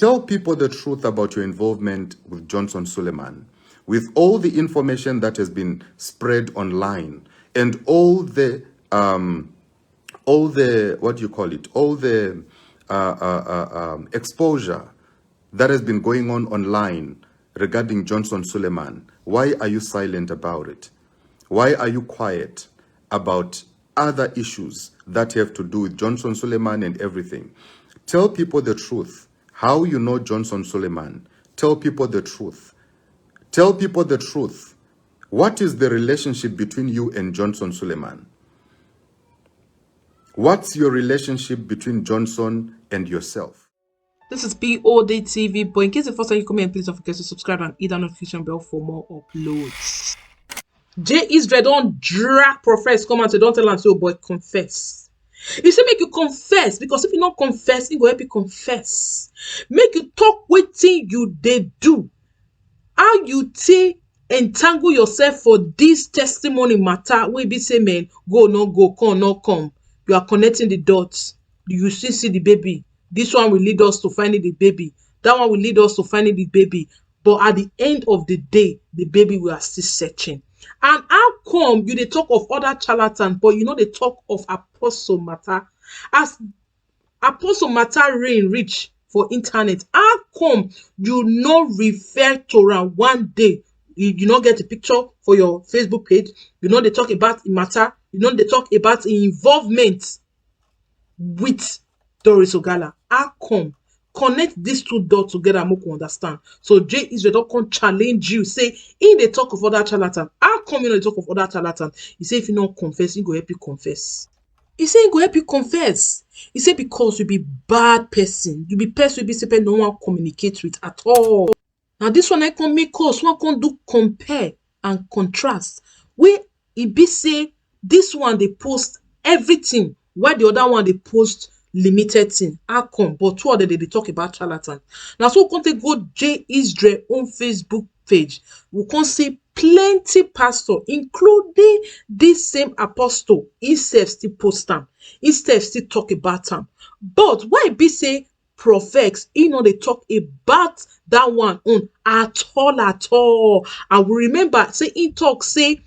Tell people the truth about your involvement with Johnson Suleman, with all the information that has been spread online and all the what do you call it? All the exposure that has been going on online regarding Johnson Suleman. Why are you silent about it? Why are you quiet about other issues that have to do with Johnson Suleman and everything? Tell people the truth. How you know Johnson Suleman. Tell people the truth. Tell people the truth. What is the relationship between you and Johnson Suleman? What's your relationship between Johnson and yourself? This is Bod TV, but in case the first time you come in, please don't forget to subscribe and hit that notification bell for more uploads. Isreal don't drag profess come out, so don't tell am say, oh boy, confess. You say make you confess, because if you not confess, it go help you confess. Make you talk wetin you dey do. How you take entangle yourself for this testimony matter wey be say men go no go, come no come. You are connecting the dots. You still see the baby. This one will lead us to finding the baby. That one will lead us to finding the baby. But at the end of the day, the baby we are still searching. And how come you dey talk of other charlatans, but you know they talk of apostle matter? As apostle matter reach for internet, how come you no refer to am one day? You not get a picture for your Facebook page. You know they talk about matter. You know they talk about involvement with Doris Ogala. How come? Connect these two dots together, make we understand. So Isreal don't come challenge you. Say in the talk of other charlatans. How come you know the talk of other charlatans? He say if you not confess, he go help you confess. He say he go help you confess. He say because you be bad person. You be person we be say no one communicate with at all. Now this one I can make us one can do compare and contrast. Where it be say this one they post everything, while the other one they post limited thing. How come? But two of them they talk about charlatan. Now so we can go Isreal on Facebook page. We can see plenty pastor, including this same apostle, himself still post am, himself still talk about am. But why be say prophets, know they talk about that one on at all. And we remember say he talk say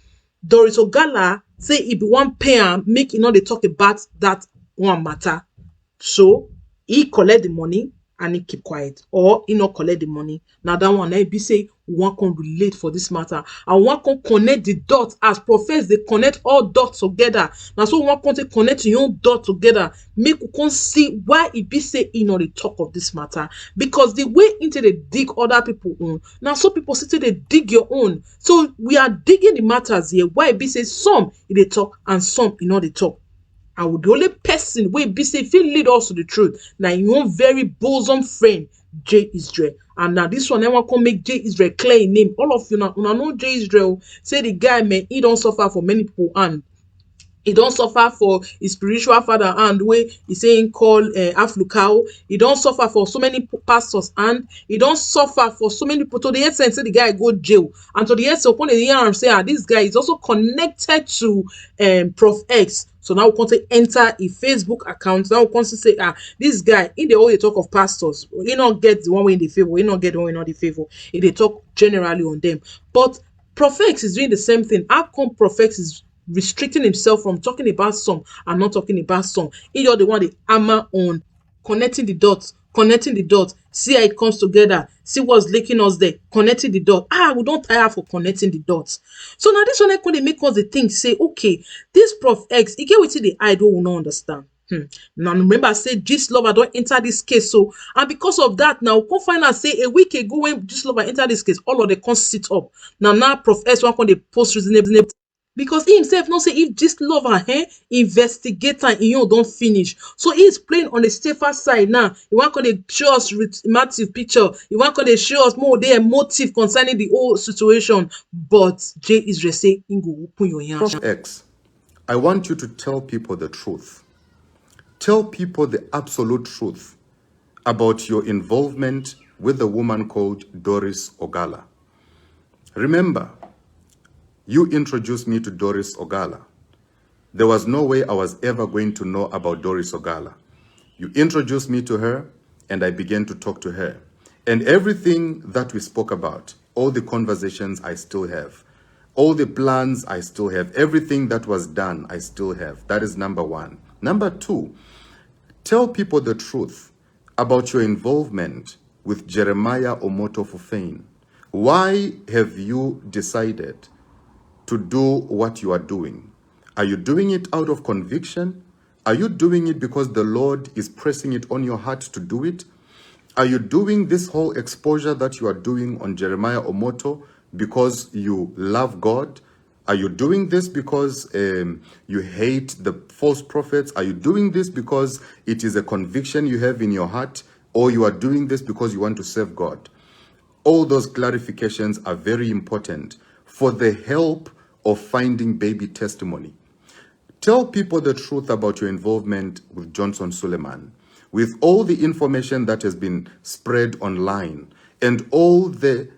Doris Ogala say if you want pay am, make they talk about that one matter. So he collect the money and he keep quiet, or he not collect the money. Now that one I be say one can relate for this matter, and one can connect the dots as prophets. They connect all dots together. Now so one can connect your own dot together. Make you can see why it be say the talk of this matter, because the way into the dig other people own. Now so people sit they dig your own. So we are digging the matters here. Why it be say some they talk and some they talk. I would the only person wey be say fit lead us to the truth. Now your own very bosom friend, Isreal. And now this one I want to make Isreal clear in name. All of you now know Isreal. Say the guy man, he don't suffer for many people and he don't suffer for his spiritual father and way he saying call Aflukao. He don't suffer for so many pastors and he don't suffer for so many people. To the essence, say the guy go jail, and to the essence, upon the year I'm saying this guy is also connected to Prof X. So now we can say enter a Facebook account. Now we can say this guy in the way they talk of pastors, he not get the one way in the favor, he not get the one way not the favor. He they talk generally on them. But Prof X is doing the same thing. How come Prof X is restricting himself from talking about some and not talking about some? You're the one they hammer on connecting the dots, see how it comes together, see what's linking us there, connecting the dots. We don't tire for connecting the dots. So now this one I can make us the thing say, okay, this Prof X, he get with the idol will not understand. Now remember I said Gist Lover don't enter this case, so and because of that now we can find out say a week ago when Gist Lover enter this case, all of them can sit up. Now Prof X one can they post reasonable. Because he himself not say if Gist Lover investigator and don't finish. So he's playing on the safer side now. He want to show us massive picture. He want to show us more their motive concerning the whole situation. But Isreal say go open your hands. Prof X, I want you to tell people the truth. Tell people the absolute truth about your involvement with a woman called Doris Ogala. Remember, you introduced me to Doris Ogala. There was no way I was ever going to know about Doris Ogala. You introduced me to her. and I began to talk to her. And everything that we spoke about, all the conversations I still have, all the plans I still have, everything that was done I still have. That is number one. Number two, tell people the truth about your involvement with Jeremiah Omoto Fufein. Why have you decided to do what you are doing? Are you doing it out of conviction? Are you doing it because the Lord is pressing it on your heart to do it? Are you doing this whole exposure that you are doing on Jeremiah Omoto because you love God? Are you doing this because you hate the false prophets? Are you doing this because it is a conviction you have in your heart? Or you are doing this because you want to serve God? All those clarifications are very important for the help of finding baby testimony. Tell people the truth about your involvement with Johnson Suleman, with all the information that has been spread online and all the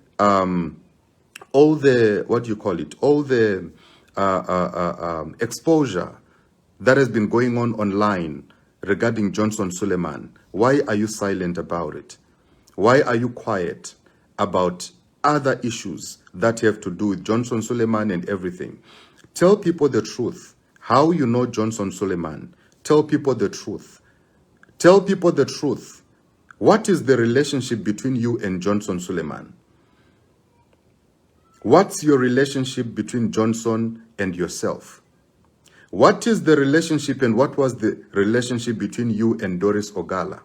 exposure that has been going on online regarding Johnson Suleman. Why are you silent about it? Why are you quiet about other issues that have to do with Johnson Suleman and everything? Tell people the truth. How you know Johnson Suleman. Tell people the truth. Tell people the truth. What is the relationship between you and Johnson Suleman? What's your relationship between Johnson and yourself? What is the relationship and what was the relationship between you and Doris Ogala,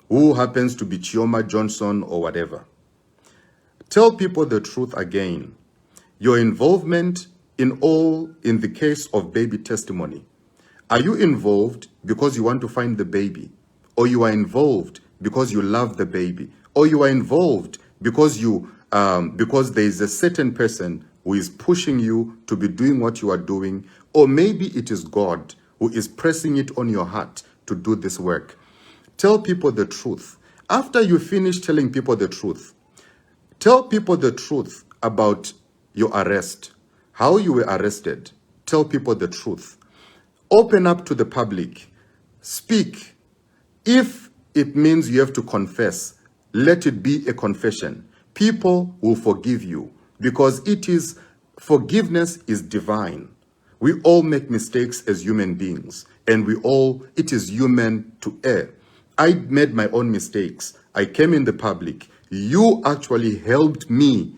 who happens to be Chioma Johnson or whatever? Tell people the truth again. Your involvement in the case of baby testimony. Are you involved because you want to find the baby? Or you are involved because you love the baby? Or you are involved because because there is a certain person who is pushing you to be doing what you are doing? Or maybe it is God who is pressing it on your heart to do this work. Tell people the truth. After you finish telling people the truth, tell people the truth about your arrest, how you were arrested. Tell people the truth. Open up to the public. Speak. If it means you have to confess, let it be a confession. People will forgive you because forgiveness is divine. We all make mistakes as human beings, and it is human to err. I made my own mistakes. I came in the public. You actually helped me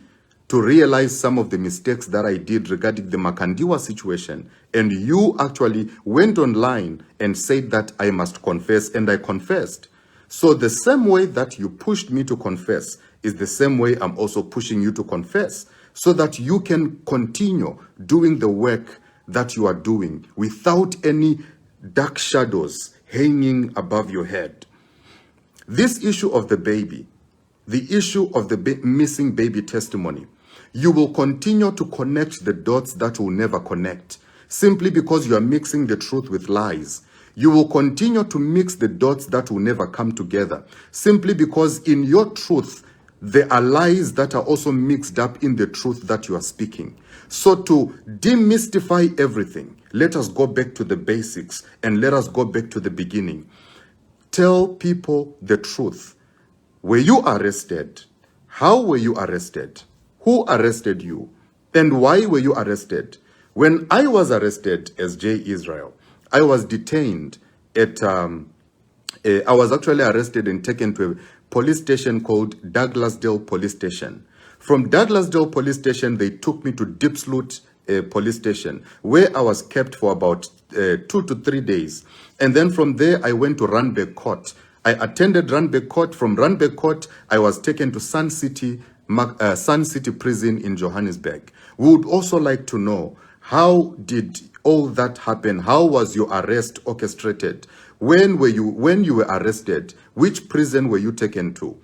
to realize some of the mistakes that I did regarding the Makandiwa situation. And you actually went online and said that I must confess, and I confessed. So the same way that you pushed me to confess is the same way I'm also pushing you to confess, so that you can continue doing the work that you are doing without any dark shadows hanging above your head. This issue of the baby, the issue of the missing baby testimony, you will continue to connect the dots that will never connect, simply because you are mixing the truth with lies. You will continue to mix the dots that will never come together, simply because in your truth, there are lies that are also mixed up in the truth that you are speaking. So to demystify everything, let us go back to the basics and let us go back to the beginning. Tell people the truth. Were you arrested? How were you arrested? Who arrested you? And why were you arrested? When I was arrested as J. Isreal, I was detained at, I was actually arrested and taken to a police station called Douglasdale Police Station. From Douglasdale Police Station, they took me to Diepsloot Police Station, where I was kept for about 2 to 3 days. And then from there, I went to Randburg Court. I attended Randburg Court. From Randburg Court, I was taken to Sun City Prison in Johannesburg. We would also like to know, how did all that happen? How was your arrest orchestrated? When you were arrested, which prison were you taken to?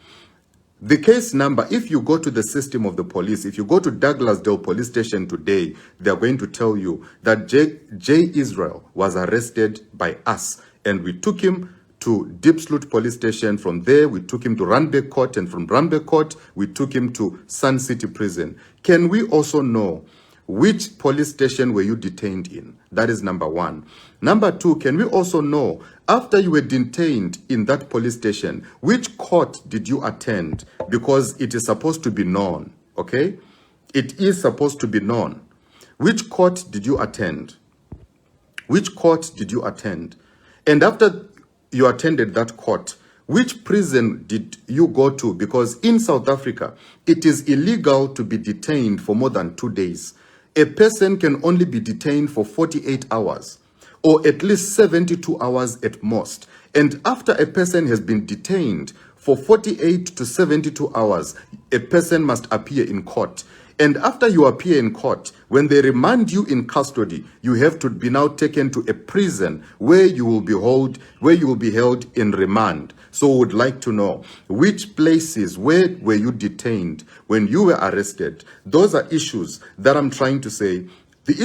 The case number, if you go to the system of the police, if you go to Douglasdale Police Station today, they're going to tell you that J. Isreal was arrested by us, and we took him to Diepsloot Police Station. From there, we took him to Randburg Court, and from Randburg Court, we took him to Sun City Prison. Can we also know Which police station were you detained in? That is number one. Number two, can we also know, after you were detained in that police station, which court did you attend? Because it is supposed to be known, okay? It is supposed to be known. Which court did you attend? Which court did you attend? And after you attended that court, which prison did you go to? Because in South Africa, it is illegal to be detained for more than 2 days. A person can only be detained for 48 hours or at least 72 hours at most. And after a person has been detained for 48 to 72 hours, a person must appear in court. And after you appear in court, when they remand you in custody, you have to be now taken to a prison where you will be held in remand. So we would like to know, which places, where were you detained when you were arrested? Those are issues that I'm trying to say. The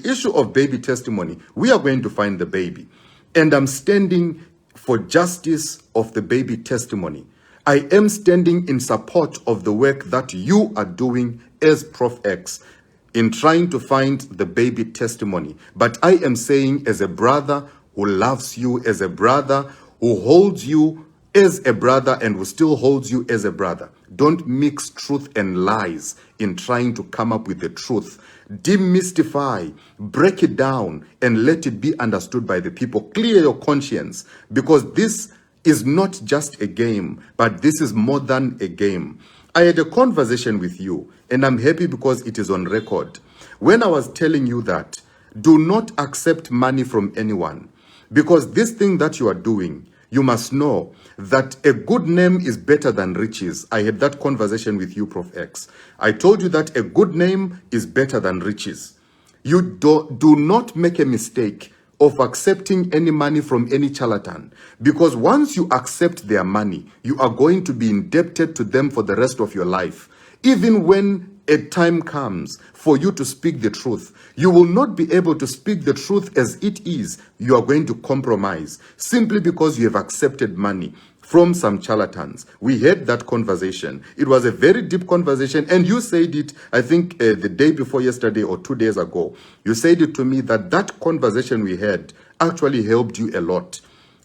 issue of baby testimony, we are going to find the baby. And I'm standing for justice of the baby testimony. I am standing in support of the work that you are doing as Prof X in trying to find the baby testimony. But I am saying, as a brother who loves you, as a brother who holds you as a brother and who still holds you as a brother, don't mix truth and lies in trying to come up with the truth. Demystify, break it down, and let it be understood by the people. Clear your conscience, because this is not just a game, but this is more than a game. I had a conversation with you, and I'm happy because it is on record, when I was telling you that do not accept money from anyone, because this thing that you are doing, you must know that a good name is better than riches. I had that conversation with you, Prof X. I told you that a good name is better than riches. You do not make a mistake of accepting any money from any charlatan, because once you accept their money, you are going to be indebted to them for the rest of your life. Even when a time comes for you to speak the truth, you will not be able to speak the truth as it is. You are going to compromise simply because you have accepted money from some charlatans. We had that conversation. It was a very deep conversation, and you said it, I think, the day before yesterday or 2 days ago. You said it to me that that conversation we had actually helped you a lot,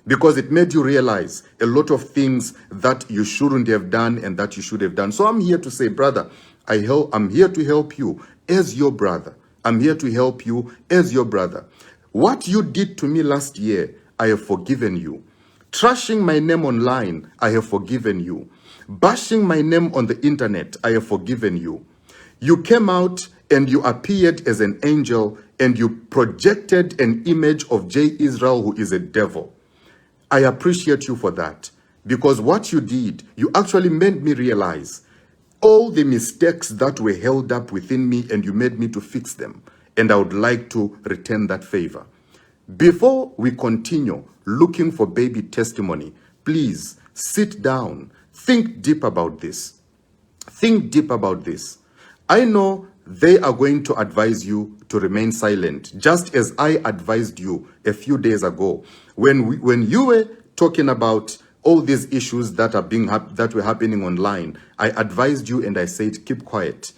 because it made you realize a lot of things that you shouldn't have done and that you should have done. So I'm here to say, brother, I'm here to help you as your brother. I'm here to help you as your brother. What you did to me last year, I have forgiven you. Trashing my name online, I have forgiven you. Bashing my name on the internet, I have forgiven you. You came out and you appeared as an angel and you projected an image of J. Israel, who is a devil. I appreciate you for that, because what you did, you actually made me realize all the mistakes that were held up within me, and you made me to fix them. And I would like to return that favor. Before we continue looking for baby testimony, please sit down, think deep about this. Think deep about this. I know they are going to advise you to remain silent, just as I advised you a few days ago. When you were talking about all these issues that were happening online, I advised you and I said, keep quiet.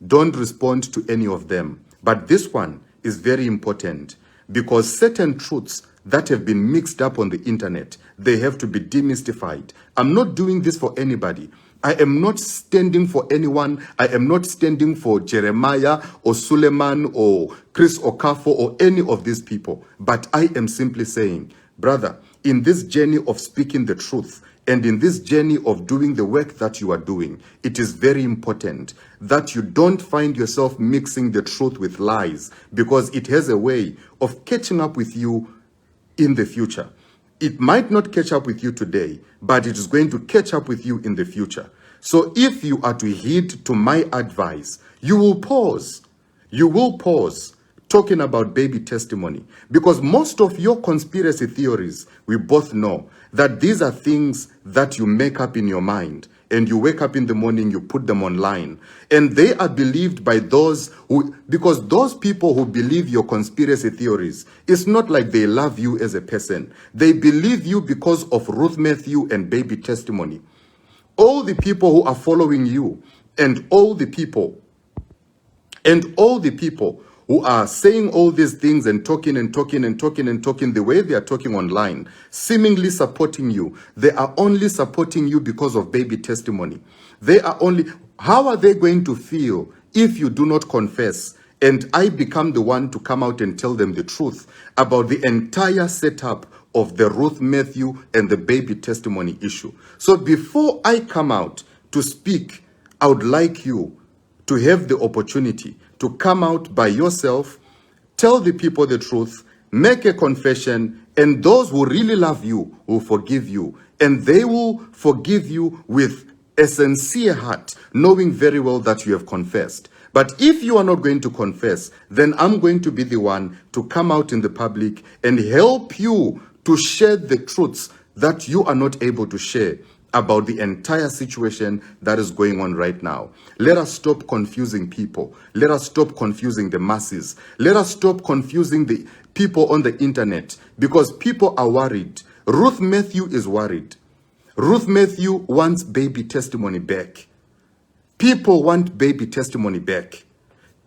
Don't respond to any of them. But this one is very important, because certain truths that have been mixed up on the internet, they have to be demystified. I'm not doing this for anybody. I am not standing for anyone. I am not standing for Jeremiah or Suleman or Chris Okafo or any of these people. But I am simply saying, brother, in this journey of speaking the truth and in this journey of doing the work that you are doing, it is very important that you don't find yourself mixing the truth with lies, because it has a way of catching up with you in the future. It might not catch up with you today, but it is going to catch up with you in the future. So if you are to heed to my advice, you will pause. You will pause talking about baby testimony, because most of your conspiracy theories, we both know that these are things that you make up in your mind, and you wake up in the morning, you put them online, and they are believed by those who, because those people who believe your conspiracy theories, it's not like they love you as a person. They believe you because of Ruth Matthew and baby testimony. All the people who are following you and all the people And all the people who are saying all these things and talking the way they are talking online, seemingly supporting you, they are only supporting you because of baby testimony. How are they going to feel if you do not confess and I become the one to come out and tell them the truth about the entire setup of the Ruth Matthew and the baby testimony issue? So before I come out to speak, I would like you to have the opportunity to come out by yourself, tell the people the truth, make a confession, and those who really love you will forgive you. And they will forgive you with a sincere heart, knowing very well that you have confessed. But if you are not going to confess, then I'm going to be the one to come out in the public and help you to share the truths that you are not able to share about the entire situation that is going on right now. Let us stop confusing people. Let us stop confusing the masses. Let us stop confusing the people on the internet, because people are worried. Ruth Matthew is worried. Ruth Matthew wants baby testimony back. People want baby testimony back.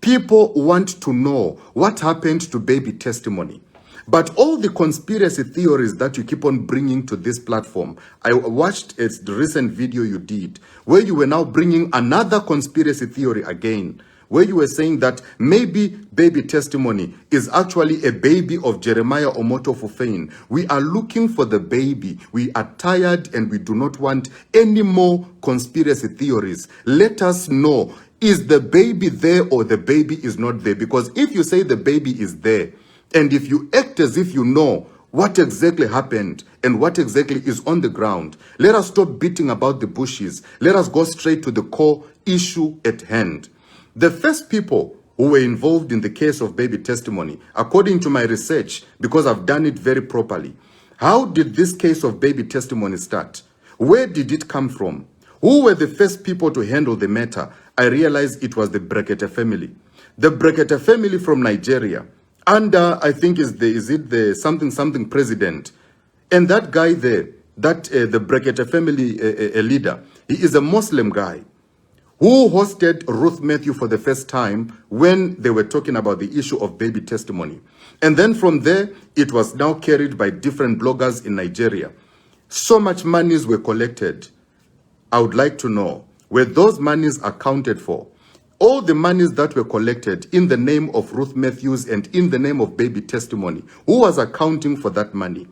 People want to know what happened to baby testimony. But all the conspiracy theories that you keep on bringing to this platform, I watched the recent video you did, where you were now bringing another conspiracy theory again, where you were saying that maybe baby testimony is actually a baby of Jeremiah Omoto Fufein. We are looking for the baby. We are tired and we do not want any more conspiracy theories. Let us know, is the baby there or the baby is not there? Because if you say the baby is there, and if you act as if you know what exactly happened and what exactly is on the ground, let us stop beating about the bushes. Let us go straight to the core issue at hand. The first people who were involved in the case of baby testimony, according to my research, because I've done it very properly, how did this case of baby testimony start? Where did it come from? Who were the first people to handle the matter? I realized it was the Brekete family. The Brekete family from Nigeria, under, I think, is the something president. And that guy there, the Brekete family leader, he is a Muslim guy who hosted Ruth Matthew for the first time when they were talking about the issue of baby testimony. And then from there, it was now carried by different bloggers in Nigeria. So much monies were collected. I would like to know, were those monies accounted for? All the monies that were collected in the name of Ruth Matthews and in the name of baby testimony, who was accounting for that money?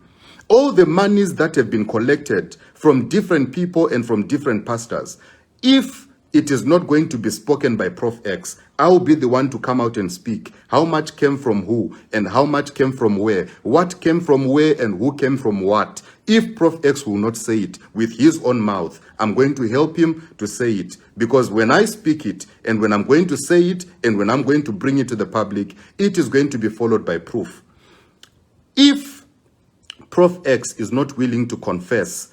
All the monies that have been collected from different people and from different pastors, if it is not going to be spoken by Prof X, I will be the one to come out and speak. How much came from who and how much came from where? What came from where and who came from what? If Prof X will not say it with his own mouth, I'm going to help him to say it. Because when I speak it, and when I'm going to say it, and when I'm going to bring it to the public, it is going to be followed by proof. If Prof X is not willing to confess,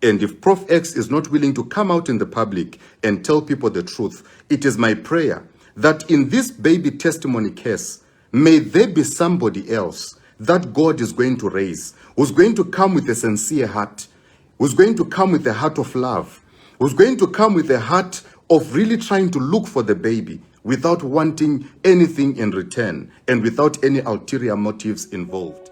and if Prof X is not willing to come out in the public and tell people the truth, it is my prayer that in this baby testimony case, may there be somebody else that God is going to raise, who's going to come with a sincere heart, who's going to come with a heart of love, who's going to come with a heart of really trying to look for the baby without wanting anything in return and without any ulterior motives involved.